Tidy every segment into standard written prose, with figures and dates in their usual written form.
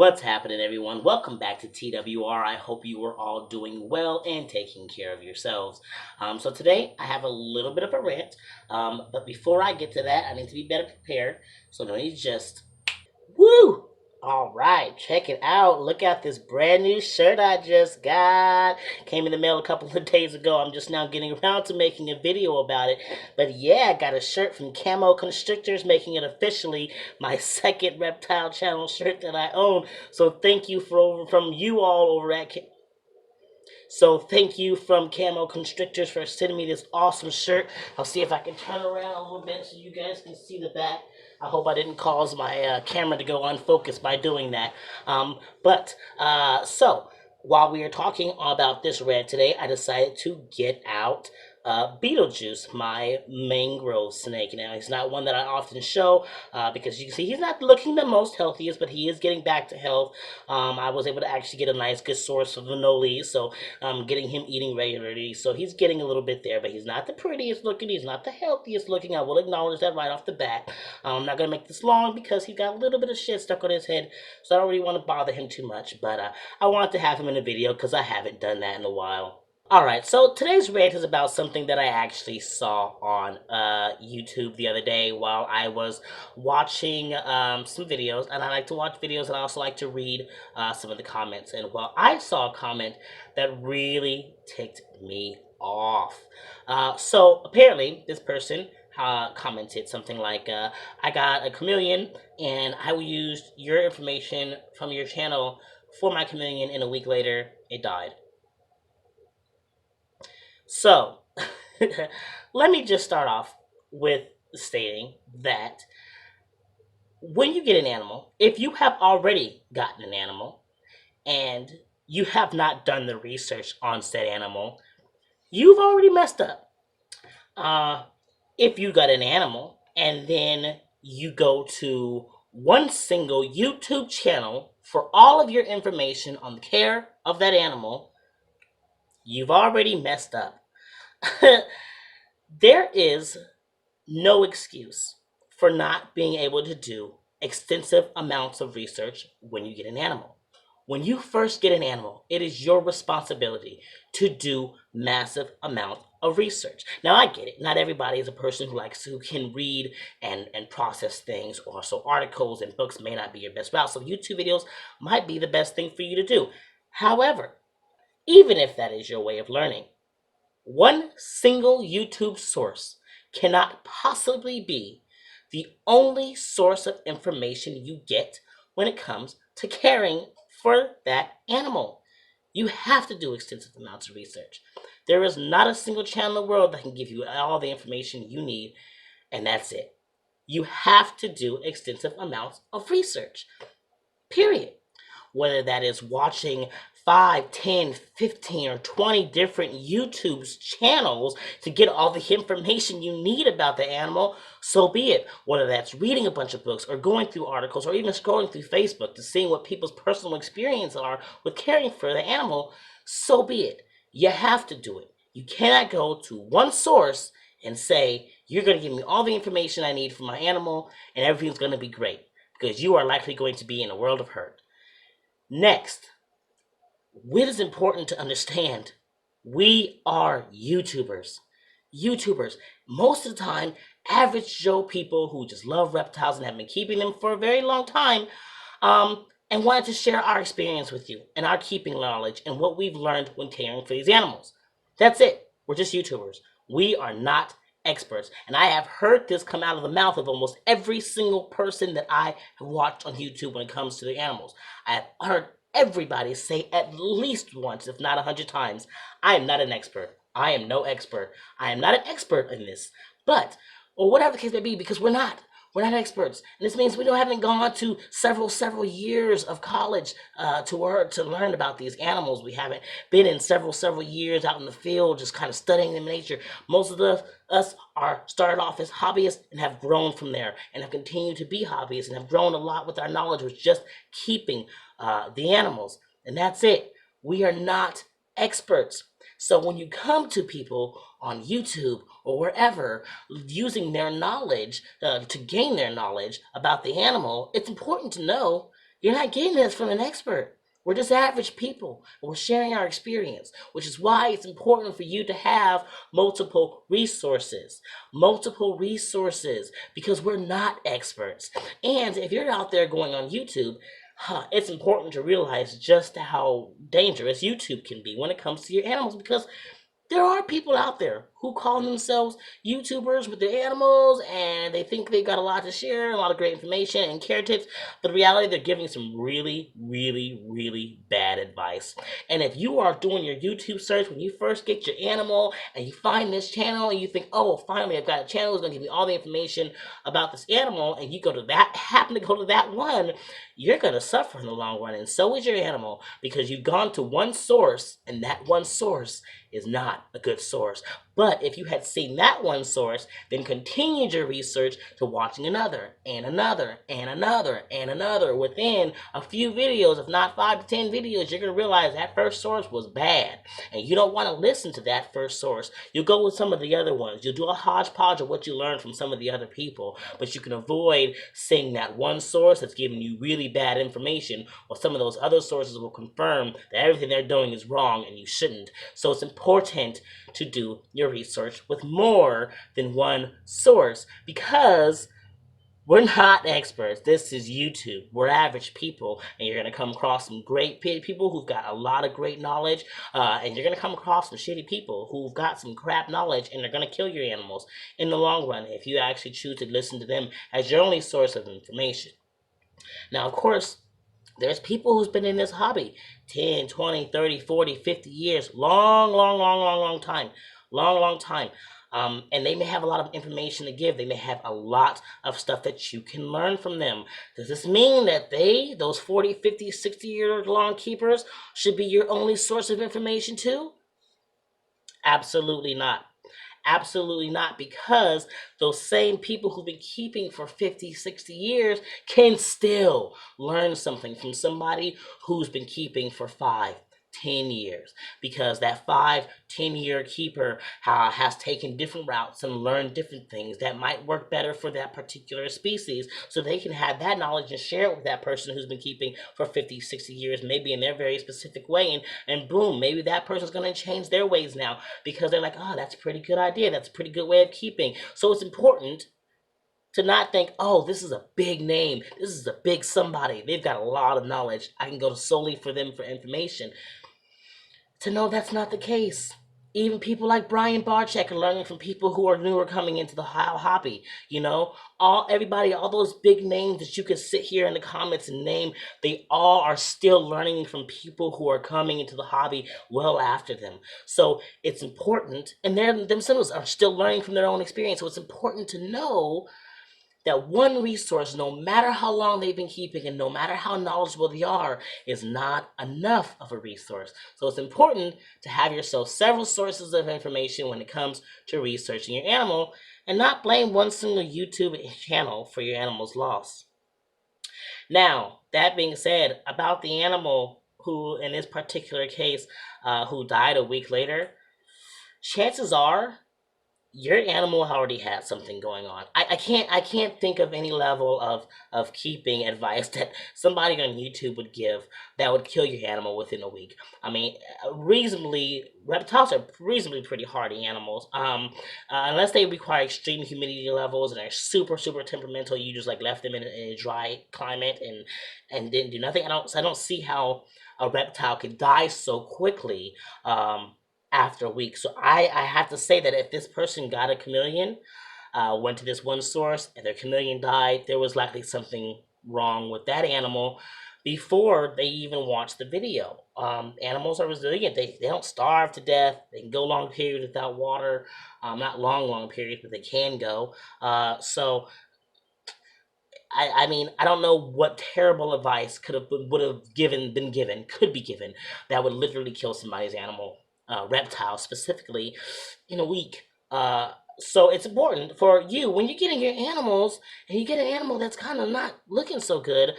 What's happening, everyone? Welcome back to TWR. I hope you are all doing well and taking care of yourselves. So today I have a little bit of a rant, but before I get to that, I need to be better prepared. So let me just woo. All right, check it out. Look at this brand new shirt I just got. Came in the mail a couple of days ago. I'm just now getting around to making a video about it. But yeah, I got a shirt from Camo Constrictors, making it officially my second reptile channel shirt that I own. So thank you from you all over at so thank you from Camo Constrictors for sending me this awesome shirt. I'll see if I can turn around a little bit so you guys can see the back. I hope I didn't cause my camera to go unfocused by doing that. So while we are talking about this red today, I decided to get out Beetlejuice, my mangrove snake. Now, he's not one that I often show because you can see he's not looking the most healthiest, but he is getting back to health. I was able to actually get a nice, good source of Vanoli, so getting him eating regularly. So he's getting a little bit there, but he's not the prettiest looking. He's not the healthiest looking. I will acknowledge that right off the bat. I'm not going to make this long because he's got a little bit of shit stuck on his head, so I don't really want to bother him too much. But I wanted to have him in a video because I haven't done that in a while. Alright, so today's rant is about something that I actually saw on YouTube the other day while I was watching some videos, and I like to watch videos and I also like to read some of the comments. And well, I saw a comment that really ticked me off. So apparently, this person commented something like, I got a chameleon and I will use your information from your channel for my chameleon, and a week later, it died. So, let me just start off with stating that when you get an animal, if you have already gotten an animal and you have not done the research on said animal, you've already messed up. If you got an animal and then you go to one single YouTube channel for all of your information on the care of that animal, you've already messed up. There is no excuse for not being able to do extensive amounts of research when you get an animal. When you first get an animal, it is your responsibility to do massive amounts of research. Now, I get it. Not everybody is a person who can read and process things, or so articles and books may not be your best route. So YouTube videos might be the best thing for you to do. However, even if that is your way of learning, one single YouTube source cannot possibly be the only source of information you get when it comes to caring for that animal. You have to do extensive amounts of research. There is not a single channel in the world that can give you all the information you need, and that's it. You have to do extensive amounts of research, period. Whether that is watching 5, 10, 15, or 20 different YouTube channels to get all the information you need about the animal, so be it. Whether that's reading a bunch of books or going through articles or even scrolling through Facebook to see what people's personal experiences are with caring for the animal, so be it. You have to do it. You cannot go to one source and say, you're going to give me all the information I need for my animal and everything's going to be great, because you are likely going to be in a world of hurt. Next, it is important to understand we are YouTubers. YouTubers, most of the time, average Joe people who just love reptiles and have been keeping them for a very long time, and wanted to share our experience with you and our keeping knowledge and what we've learned when caring for these animals. That's it. We're just YouTubers. We are not experts. And I have heard this come out of the mouth of almost every single person that I have watched on YouTube when it comes to the animals. I have heard everybody say at least once, if not 100 times, I am not an expert. I am no expert. I am not an expert in this. But, or whatever the case may be, because we're not. We're not experts. And this means we haven't gone to several years of college to learn about these animals. We haven't been in several years out in the field just kind of studying them in nature. Most of us are started off as hobbyists and have grown from there and have continued to be hobbyists and have grown a lot with our knowledge with just keeping the animals. And that's it. We are not experts. So when you come to people on YouTube or wherever using their knowledge to gain their knowledge about the animal, it's important to know You're not getting this from an expert. We're just average people. And we're sharing our experience, which is why it's important for you to have multiple resources. Multiple resources, because we're not experts. And if you're out there going on YouTube, it's important to realize just how dangerous YouTube can be when it comes to your animals, because there are people out there who call themselves YouTubers with their animals, and they think they've got a lot to share, a lot of great information and care tips, but in reality, they're giving some really, really, really bad advice. And if you are doing your YouTube search when you first get your animal and you find this channel and you think, oh, finally, I've got a channel that's going to give me all the information about this animal, and you go to that, happen to go to that one, you're going to suffer in the long run, and so is your animal, because you've gone to one source, and that one source is not a good source. But if you had seen that one source, then continued your research to watching another, and another, and another, and another, within a few videos, if not 5 to 10 videos, you're going to realize that first source was bad. And you don't want to listen to that first source. You'll go with some of the other ones. You'll do a hodgepodge of what you learned from some of the other people. But you can avoid seeing that one source that's giving you really bad information, or some of those other sources will confirm that everything they're doing is wrong and you shouldn't. So it's important to do your research with more than one source, because we're not experts. This is YouTube. We're average people, and you're going to come across some great people who've got a lot of great knowledge, and you're going to come across some shitty people who've got some crap knowledge, and they're going to kill your animals in the long run if you actually choose to listen to them as your only source of information. Now, of course, there's people who's been in this hobby 10, 20, 30, 40, 50 years, long, long, long, long, long time, long, long time. And they may have a lot of information to give. They may have a lot of stuff that you can learn from them. Does this mean that those 40, 50, 60-year long keepers, should be your only source of information too? Absolutely not. Absolutely not, because those same people who've been keeping for 50, 60 years can still learn something from somebody who's been keeping for 5, 10 years, because that 5, 10 year keeper has taken different routes and learned different things that might work better for that particular species, so they can have that knowledge and share it with that person who's been keeping for 50, 60 years, maybe in their very specific way, and boom, maybe that person's going to change their ways now, because they're like, oh, that's a pretty good idea, that's a pretty good way of keeping. So it's important to not think, oh, this is a big name, this is a big somebody, they've got a lot of knowledge, I can go solely for them for information, to know that's not the case. Even people like Brian Barczyk are learning from people who are newer coming into the hobby. Everybody, all those big names that you could sit here in the comments and name, they all are still learning from people who are coming into the hobby well after them. So it's important, and they themselves are still learning from their own experience. So it's important to know that one resource, no matter how long they've been keeping and no matter how knowledgeable they are, is not enough of a resource. So it's important to have yourself several sources of information when it comes to researching your animal, and not blame one single YouTube channel for your animal's loss. Now, that being said, about the animal who, in this particular case, who died a week later, chances are your animal already had something going on. I can't think of any level of keeping advice that somebody on YouTube would give that would kill your animal within a week. I mean, reptiles are reasonably pretty hardy animals. Unless they require extreme humidity levels and are super super temperamental, you just like left them in a dry climate and didn't do nothing. I don't see how a reptile could die so quickly. After a week. So I have to say that if this person got a chameleon, went to this one source, and their chameleon died, there was likely something wrong with that animal before they even watched the video. Animals are resilient. They don't starve to death. They can go long periods without water. Not long periods, but they can go. So I mean, I don't know what terrible advice could be given that would literally kill somebody's animal, reptile specifically, in a week. So it's important for you when you're getting your animals and you get an animal that's kind of not looking so good,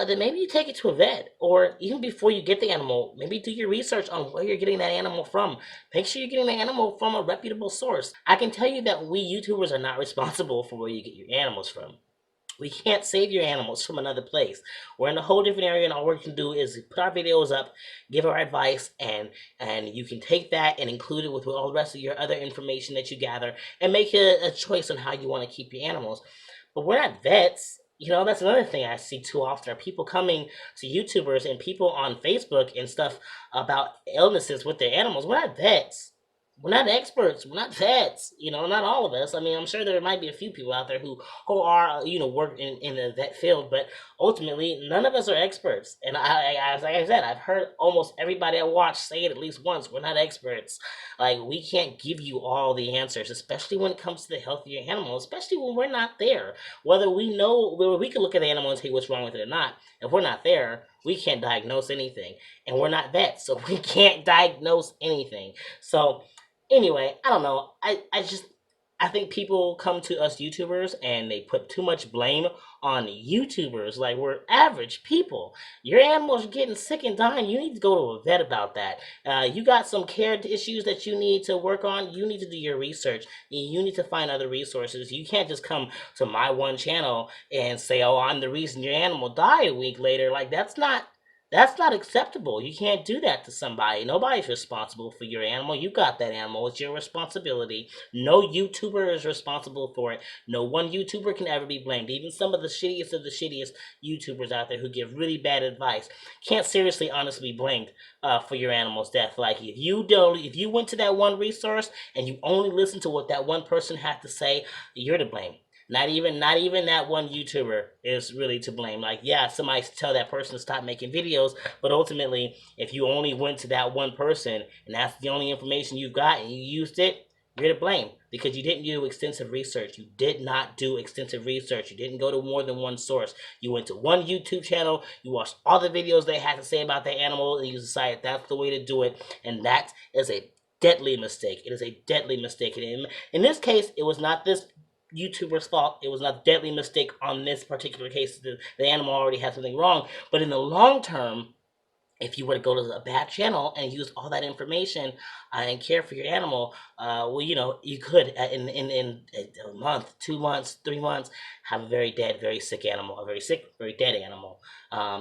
then maybe you take it to a vet, or even before you get the animal, maybe do your research on where you're getting that animal from. Make sure you're getting the animal from a reputable source. I can tell you that we YouTubers are not responsible for where you get your animals from. We can't save your animals from another place. We're in a whole different area, and all we can do is put our videos up, give our advice, and you can take that and include it with all the rest of your other information that you gather, and make a choice on how you want to keep your animals. But we're not vets. You know, that's another thing I see too often are people coming to YouTubers and people on Facebook and stuff about illnesses with their animals. We're not vets. We're not experts. We're not vets. You know, not all of us. I mean, I'm sure there might be a few people out there who are, work in the vet field, but ultimately, none of us are experts. And like I said, I've heard almost everybody I watch say it at least once. We're not experts. Like, we can't give you all the answers, especially when it comes to the health of your animal, especially when we're not there. Whether we can look at the animal and tell you what's wrong with it or not. If we're not there, we can't diagnose anything. And we're not vets, so we can't diagnose anything. So, anyway, I don't know. I think people come to us YouTubers and they put too much blame on YouTubers. Like, we're average people. Your animals are getting sick and dying. You need to go to a vet about that. You got some care issues that you need to work on. You need to do your research. You need to find other resources. You can't just come to my one channel and say, "Oh, I'm the reason your animal died a week later." Like, that's not acceptable. You can't do that to somebody. Nobody's responsible for your animal. You got that animal. It's your responsibility. No YouTuber is responsible for it. No one YouTuber can ever be blamed. Even some of the shittiest YouTubers out there who give really bad advice can't seriously, honestly be blamed for your animal's death. Like, if you went to that one resource and you only listened to what that one person had to say, you're to blame. Not even that one YouTuber is really to blame. Like, yeah, somebody tell that person to stop making videos, but ultimately, if you only went to that one person and that's the only information you've got and you used it, you're to blame because you didn't do extensive research. You did not do extensive research. You didn't go to more than one source. You went to one YouTube channel, you watched all the videos they had to say about their animal, and you decided that's the way to do it, and that is a deadly mistake. It is a deadly mistake. And in this case, it was not this YouTuber's fault. It was not a deadly mistake on this particular case. The animal already had something wrong. But in the long term, if you were to go to a bad channel and use all that information and care for your animal, you could in a month, 2 months, 3 months, have a very dead, very sick animal, a very sick, very dead animal.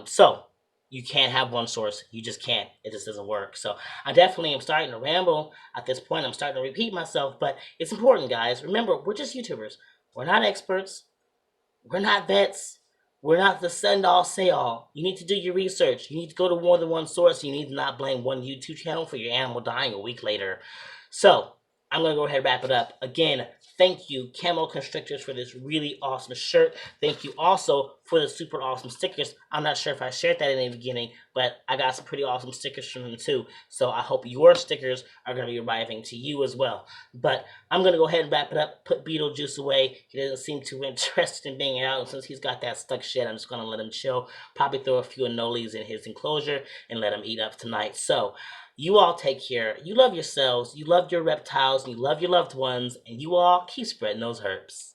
So you can't have one source. You just can't. It just doesn't work. So I definitely am starting to ramble at this point. I'm starting to repeat myself, but it's important, guys. Remember, we're just YouTubers. We're not experts. We're not vets. We're not the send all say all. You need to do your research. You need to go to more than one source. You need to not blame one YouTube channel for your animal dying a week later. So, I'm going to go ahead and wrap it up. Again, thank you, Camo Constrictors, for this really awesome shirt. Thank you also for the super awesome stickers. I'm not sure if I shared that in the beginning, but I got some pretty awesome stickers from them too. So I hope your stickers are going to be arriving to you as well. But I'm going to go ahead and wrap it up, put Beetlejuice away. He doesn't seem too interested in being out. And since he's got that stuck shit, I'm just going to let him chill. Probably throw a few anoles in his enclosure and let him eat up tonight. So, you all take care. You love yourselves, you love your reptiles, and you love your loved ones, and you all keep spreading those herbs.